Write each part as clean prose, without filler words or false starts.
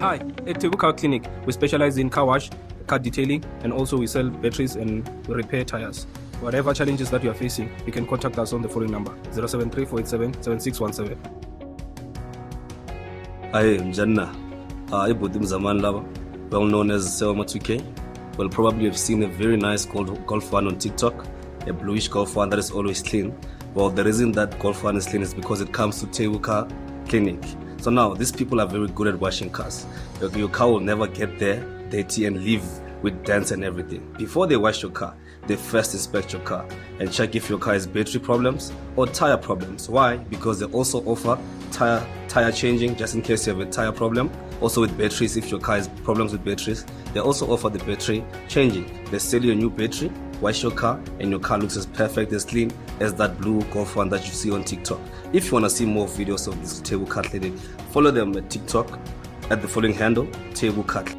Hi, at Thevu Car Clinic, we specialize in car wash, car detailing, and also we sell batteries and we repair tires. Whatever challenges that you are facing, you can contact us on the following number 073 487 7617. Hi, I'm Janna. Ibudim Zaman Lava, well known as Selma 2K. Well, probably have seen a very nice golf one on TikTok, a bluish golf one that is always clean. Well, the reason that golf one is clean is because it comes to Thevu Car Clinic. So now, these people are very good at washing cars. Your car will never get there dirty and leave with dents and everything. Before they wash your car, they first inspect your car and check if your car has battery problems or tire problems. Why? Because they also offer tire changing just in case you have a tire problem. Also with batteries, if your car has problems with batteries, they also offer the battery changing. They sell you a new battery, wash your car, and your car looks as perfect, as clean as that blue Golf one that you see on TikTok. If you want to see more videos of this Thevu Car Clinic, follow them at TikTok at the following handle, Thevu Car Clinic.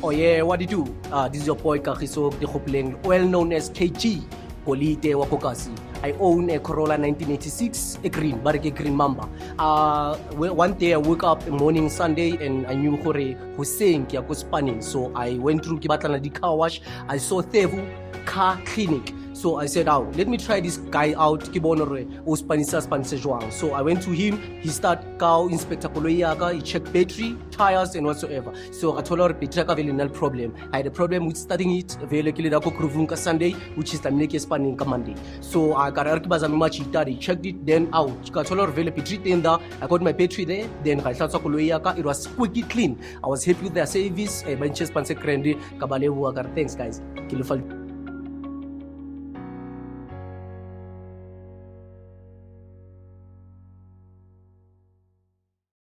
Oh yeah, what do you do? This is your boy Kagiso Dikgopleng, well known as KG, Polite wa Kokasi. I own a Corolla 1986, a green, but a green mamba. One day I woke up morning Sunday and I knew Hussein ki ako spanning. So I went through Kibatana di car wash. I saw Thevu Car Clinic. So I said, oh, let me try this guy out. So I went to him. He started car inspector koloyaga. He checked battery, tires, and whatsoever. So I told her battery ka vele null problem. I had a problem with starting it. Vele kile dako kruvunka Sunday, which is the minute spanning ka Monday. So I got arkibaza mimachi tari. Checked it, then out. I told her vele battery tenda. I got my battery there. Then I started koloyaga. It was squeaky clean. I was happy with their service. Benches panse krende kabale huagar. Thanks guys. Kilofal.